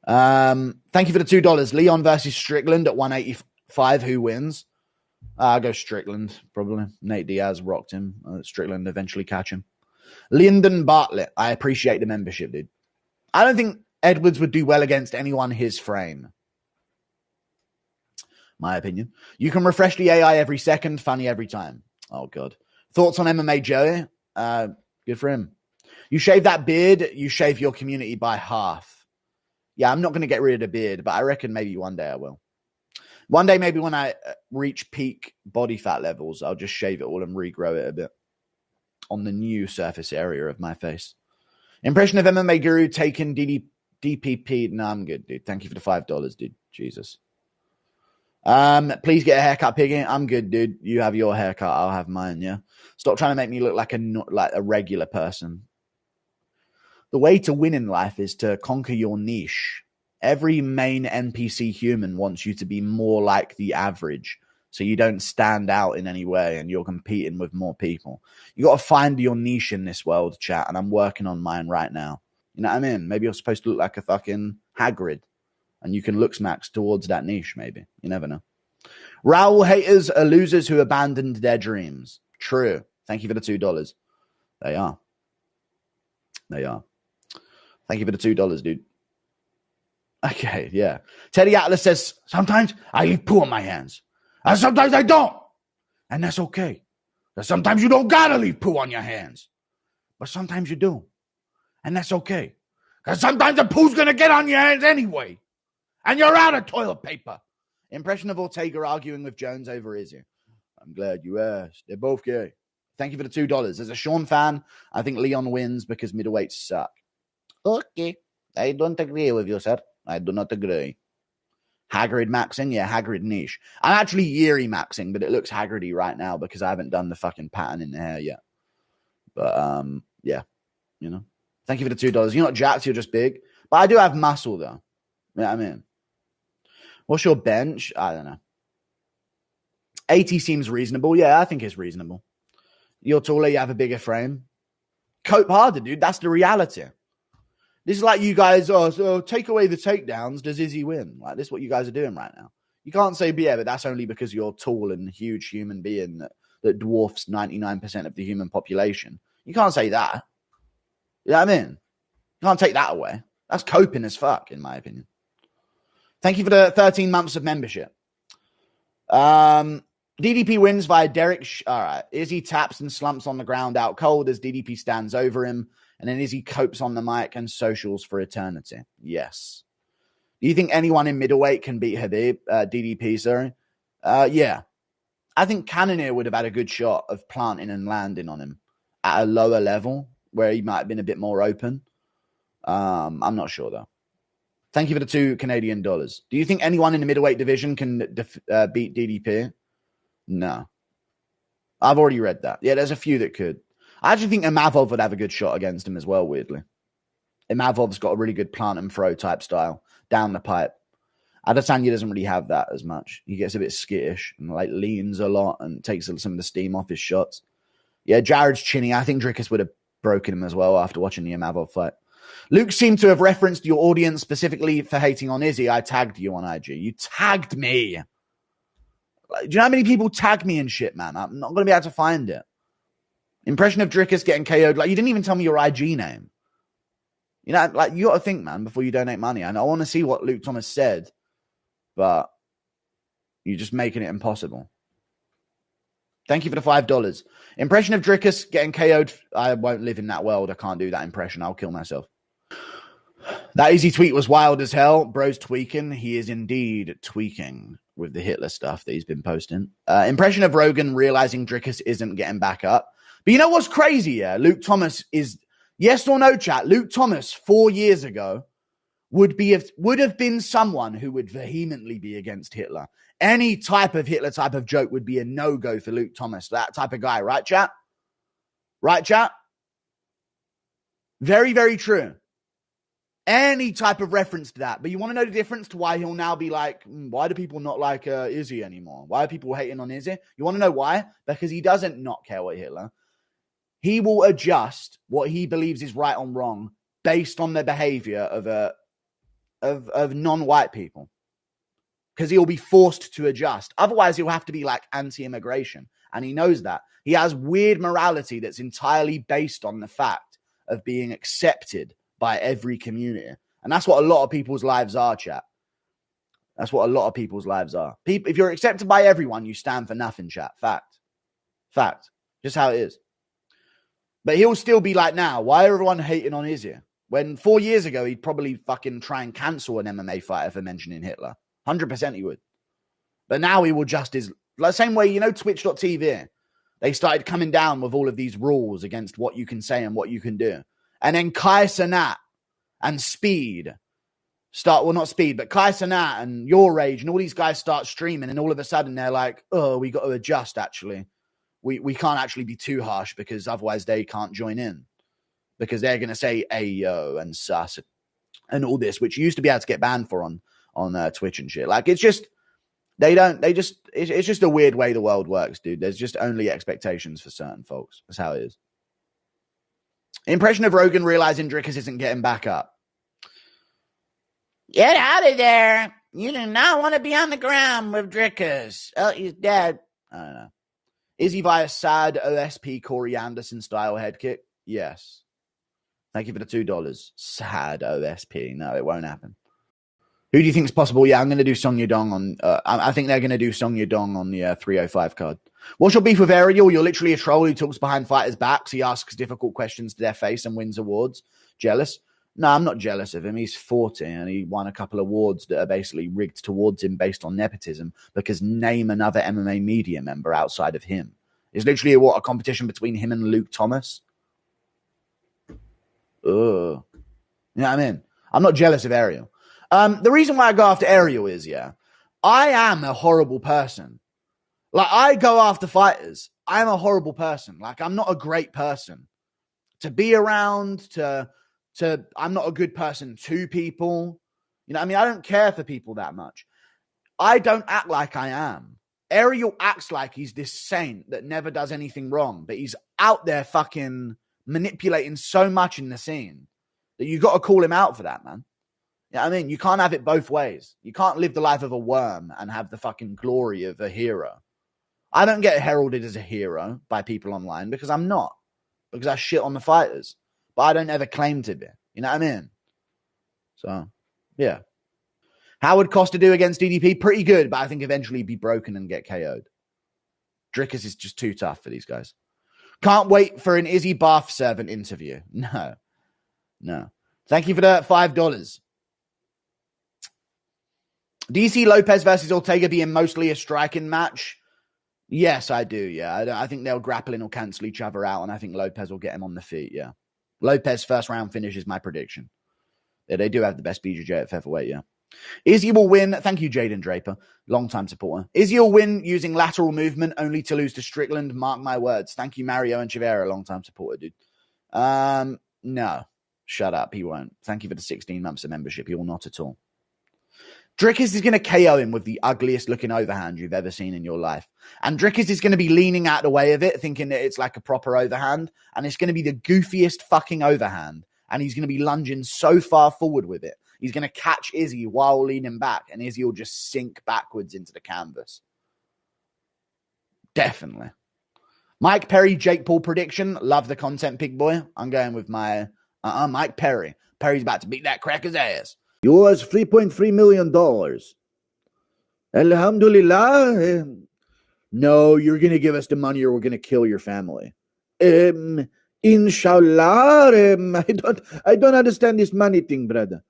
Thank you for the $2. Leon versus Strickland at 185. Who wins? I'll go Strickland, probably. Nate Diaz rocked him. Strickland eventually catch him. Lyndon Bartlett. I appreciate the membership, dude. I don't think Edwards would do well against anyone his frame. My opinion. You can refresh the AI every second. Funny every time. Oh, God. Thoughts on MMA Joey? Good for him. You shave that beard, you shave your community by half. Yeah, I'm not going to get rid of the beard, but I reckon maybe one day I will. One day, maybe when I reach peak body fat levels, I'll just shave it all and regrow it a bit on the new surface area of my face. Impression of MMA Guru taking DPP. No, I'm good, dude. Thank you for the $5, dude. Jesus. Please get a haircut, Piggy. I'm good, dude. You have your haircut. I'll have mine, yeah? Stop trying to make me look like a regular person. The way to win in life is to conquer your niche. Every main NPC human wants you to be more like the average, so you don't stand out in any way and you're competing with more people. You got to find your niche in this world, chat, and I'm working on mine right now. You know what I mean? Maybe you're supposed to look like a fucking Hagrid, and you can look smacks towards that niche, maybe. You never know. Raoul haters are losers who abandoned their dreams. True. Thank you for the $2. They are. They are. Thank you for the $2, dude. Okay, yeah. Teddy Atlas says, sometimes I leave poo on my hands. And sometimes I don't. And that's okay. But sometimes you don't gotta leave poo on your hands. But sometimes you do. And that's okay. Because sometimes the poo's gonna get on your hands anyway. And you're out of toilet paper. Impression of Ortega arguing with Jones over Izzy. I'm glad you asked. They're both gay. Thank you for the $2. As a Sean fan, I think Leon wins because middleweights suck. Okay. I don't agree with you, sir. I do not agree. Hagrid maxing? Yeah, Hagrid niche. I'm actually Yeri maxing, but it looks Hagridy right now because I haven't done the fucking pattern in the hair yet. But, yeah. You know. Thank you for the $2. You're not jacked, you're just big. But I do have muscle, though. You know what I mean? What's your bench? I don't know. 80 seems reasonable. Yeah, I think it's reasonable. You're taller, you have a bigger frame. Cope harder, dude. That's the reality. This is like you guys, so take away the takedowns. Does Izzy win? Like, this is what you guys are doing right now. You can't say, yeah, but that's only because you're tall and huge human being that dwarfs 99% of the human population. You can't say that. You know what I mean? You can't take that away. That's coping as fuck, in my opinion. Thank you for the 13 months of membership. DDP wins via Derek. All right. Izzy taps and slumps on the ground out cold as DDP stands over him. And then Izzy copes on the mic and socials for eternity. Yes. Do you think anyone in middleweight can beat Habib? DDP, sorry. Yeah. I think Cannonier would have had a good shot of planting and landing on him at a lower level where he might have been a bit more open. I'm not sure, though. Thank you for the $2 Canadian. Do you think anyone in the middleweight division can beat DDP? No. I've already read that. Yeah, there's a few that could. I actually think Imavov would have a good shot against him as well, weirdly. Imavov's got a really good plant and throw type style down the pipe. Adesanya doesn't really have that as much. He gets a bit skittish and like leans a lot and takes some of the steam off his shots. Yeah, Jared's chinny. I think Drickus would have broken him as well after watching the Imavov fight. Luke seemed to have referenced your audience specifically for hating on Izzy. I tagged you on IG. You tagged me. Do you know how many people tag me and shit, man? I'm not going to be able to find it. Impression of Drickus getting KO'd. Like, you didn't even tell me your IG name. You know, like, you got to think, man, before you donate money. And I want to see what Luke Thomas said, but you're just making it impossible. Thank you for the $5. Impression of Drickus getting KO'd. I won't live in that world. I can't do that impression. I'll kill myself. That Izzy tweet was wild as hell. Bro's tweaking. He is indeed tweaking with the Hitler stuff that he's been posting. Impression of Rogan realizing Drickus isn't getting back up. But you know what's crazy? Yeah, Luke Thomas is, yes or no, chat. Luke Thomas 4 years ago would have been someone who would vehemently be against Hitler. Any type of Hitler type of joke would be a no-go for Luke Thomas, that type of guy. Right, chat? Right, chat? Very, very true. Any type of reference to that. But you want to know the difference to why he'll now be like, why do people not like Izzy anymore? Why are people hating on Izzy? You want to know why? Because he doesn't not care what Hitler. He will adjust what he believes is right or wrong based on the behavior of a of non-white people, because he'll be forced to adjust. Otherwise, he'll have to be like anti-immigration. And he knows that. He has weird morality that's entirely based on the fact of being accepted by every community. And that's what a lot of people's lives are, chat. That's what a lot of people's lives are. If you're accepted by everyone, you stand for nothing, chat. Fact. Just how it is. But he'll still be like, now, why are everyone hating on Izzy? When 4 years ago, he'd probably fucking try and cancel an MMA fighter for mentioning Hitler. 100% he would. But now he will just is like same way, you know, Twitch.tv. They started coming down with all of these rules against what you can say and what you can do. And then Kai Cenat and Speed not Speed, but Kai Cenat and Your Rage and all these guys start streaming, and all of a sudden they're like, oh, we got to adjust actually. We can't actually be too harsh because otherwise they can't join in. Because they're going to say ayo and sus and all this, which you used to be able to get banned for on Twitch and shit. Like, it's just, it's just a weird way the world works, dude. There's just only expectations for certain folks. That's how it is. Impression of Rogan realizing Drickus isn't getting back up. Get out of there. You do not want to be on the ground with Drickus. Oh, he's dead. I don't know. Izzy via sad OSP Corey Anderson style head kick? Yes. Thank you for the $2. Sad OSP. No, it won't happen. Who do you think is possible? Yeah, I'm going to do Song Yudong on... I think they're going to do Song Yudong on the 305 card. What's your beef with Ariel? You're literally a troll who talks behind fighters' backs. He asks difficult questions to their face and wins awards. Jealous? No, I'm not jealous of him. He's 40 and he won a couple of awards that are basically rigged towards him based on nepotism, because name another MMA media member outside of him. It's literally a competition between him and Luke Thomas. Ugh. You know what I mean? I'm not jealous of Ariel. The reason why I go after Ariel is, yeah, I am a horrible person. Like, I go after fighters. I'm a horrible person. Like, I'm not a great person to be around, I'm not a good person to people. You know what I mean? I don't care for people that much. I don't act like I am. Ariel acts like he's this saint that never does anything wrong, but he's out there fucking manipulating so much in the scene that you got to call him out for that, man. You know what I mean? You can't have it both ways. You can't live the life of a worm and have the fucking glory of a hero. I don't get heralded as a hero by people online because I'm not. Because I shit on the fighters. But I don't ever claim to be. You know what I mean? So, yeah. How would Costa do against DDP? Pretty good, but I think eventually be broken and get KO'd. Drickus is just too tough for these guys. Can't wait for an Izzy Bath servant interview. No. Thank you for the $5. Do you see Lopez versus Ortega being mostly a striking match? Yes, I do, yeah. I think they'll grapple and will cancel each other out, and I think Lopez will get him on the feet, yeah. Lopez first round finish is my prediction. Yeah, they do have the best BJJ at featherweight, yeah. Izzy will win. Thank you, Jaden Draper, long-time supporter. Izzy will win using lateral movement only to lose to Strickland. Mark my words. Thank you, Mario and Chivera, long-time supporter, dude. No. Shut up. He won't. Thank you for the 16 months of membership. He will not at all. Drickus is going to KO him with the ugliest looking overhand you've ever seen in your life. And Drickus is going to be leaning out of the way of it, thinking that it's like a proper overhand. And it's going to be the goofiest fucking overhand. And he's going to be lunging so far forward with it. He's going to catch Izzy while leaning back. And Izzy will just sink backwards into the canvas. Definitely. Mike Perry, Jake Paul prediction. Love the content, pig boy. I'm going with my Mike Perry. Perry's about to beat that cracker's ass. Yours $3.3 million. Alhamdulillah. No, you're going to give us the money or we're going to kill your family. Inshallah. I don't understand this money thing, brother.